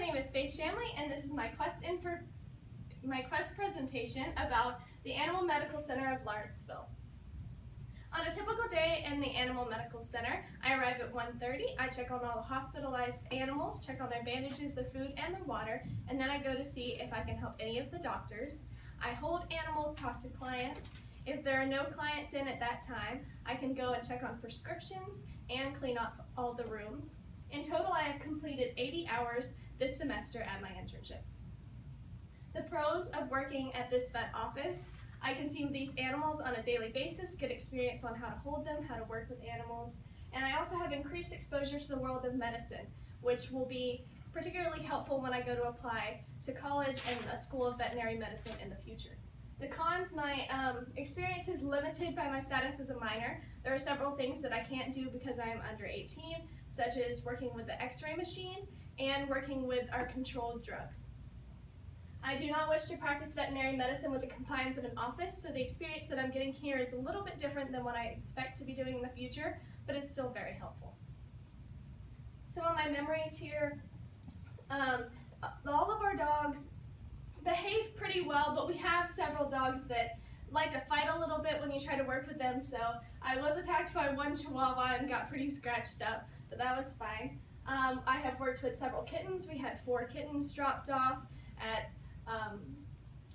name is Chamlee, and this is my quest presentation about the Animal Medical Center of Lawrenceville. On a typical day in the Animal Medical Center, I arrive at 1:30, I check on all the hospitalized animals, check on their bandages, their food, and their water, and then I go to see if I can help any of the doctors. I hold animals, talk to clients. If there are no clients in at that time, I can go and check on prescriptions and clean up all the rooms. In total, I have completed 80 hours this semester at my internship. The pros of working at this vet office: I can see these animals on a daily basis, get experience on how to hold them, how to work with animals, and I also have increased exposure to the world of medicine, which will be particularly helpful when I go to apply to college and a school of veterinary medicine in the future. The cons: my experience is limited by my status as a minor. There are several things that I can't do because I am under 18, such as working with the x-ray machine and working with our controlled drugs. I do not wish to practice veterinary medicine with the confines of an office, so the experience that I'm getting here is a little bit different than what I expect to be doing in the future, but it's still very helpful. Some of my memories here: all of our dogs behave pretty well, but we have several dogs that like to fight a little bit when you try to work with them, so I was attacked by one Chihuahua and got pretty scratched up, but that was fine. I have worked with several kittens. We had 4 kittens dropped off at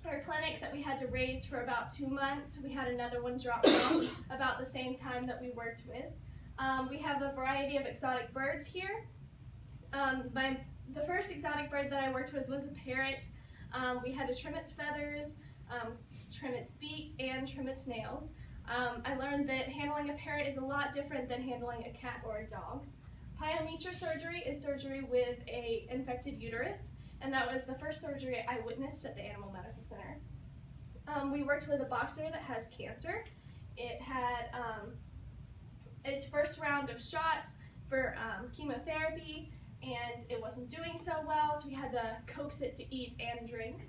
our clinic that we had to raise for about 2 months. We had another one dropped off about the same time that we worked with. We have a variety of exotic birds here. The first exotic bird that I worked with was a parrot. We had to trim its feathers, trim its beak, and trim its nails. I learned that handling a parrot is a lot different than handling a cat or a dog. Pyometra surgery is surgery with an infected uterus, and that was the first surgery I witnessed at the Animal Medical Center. We worked with a boxer that has cancer. It had its first round of shots for chemotherapy, and it wasn't doing so well, so we had to coax it to eat and drink.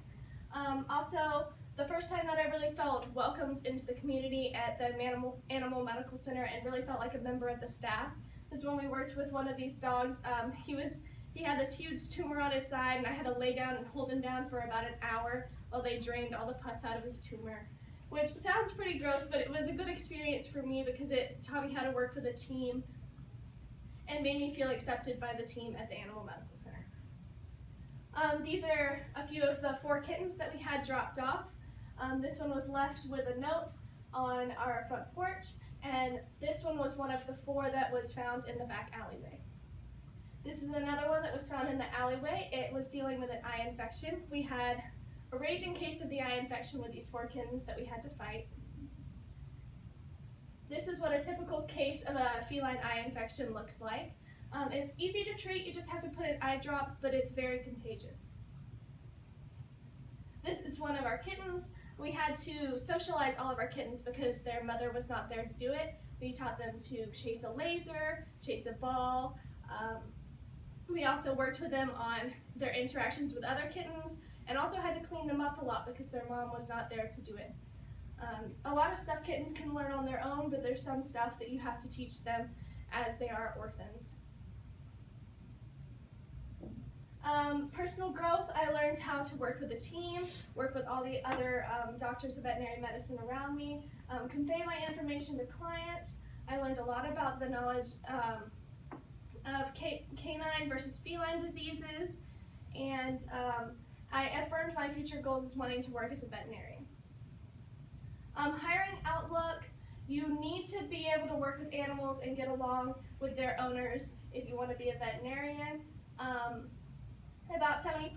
Also, the first time that I really felt welcomed into the community at the Animal Medical Center and really felt like a member of the staff is when we worked with one of these dogs. He had this huge tumor on his side, and I had to lay down and hold him down for about an hour while they drained all the pus out of his tumor, which sounds pretty gross, but it was a good experience for me because it taught me how to work with a team and made me feel accepted by the team at the Animal Medical Center. These are a few of the 4 kittens that we had dropped off. This one was left with a note on our front porch, and this one was one of the 4 that was found in the back alleyway. This is another one that was found in the alleyway. It was dealing with an eye infection. We had a raging case of the eye infection with these 4 kittens that we had to fight. This is what a typical case of a feline eye infection looks like. It's easy to treat, you just have to put in eye drops, but it's very contagious. This is one of our kittens. We had to socialize all of our kittens because their mother was not there to do it. We taught them to chase a laser, chase a ball. We also worked with them on their interactions with other kittens, and also had to clean them up a lot because their mom was not there to do it. A lot of stuff kittens can learn on their own, but there's some stuff that you have to teach them as they are orphans. Personal growth: I learned how to work with a team, work with all the other doctors of veterinary medicine around me, convey my information to clients. I learned a lot about the knowledge of canine versus feline diseases, and I affirmed my future goals as wanting to work as a veterinarian. Hiring outlook: you need to be able to work with animals and get along with their owners if you want to be a veterinarian. About 70%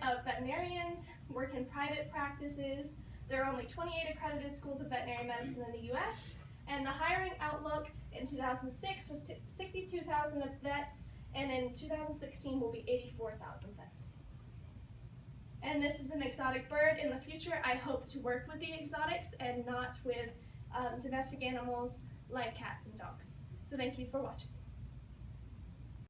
of veterinarians work in private practices. There are only 28 accredited schools of veterinary medicine in the US, and the hiring outlook in 2006 was 62,000 vets, and in 2016 will be 84,000 vets. And this is an exotic bird. In the future, I hope to work with the exotics and not with domestic animals like cats and dogs. So thank you for watching.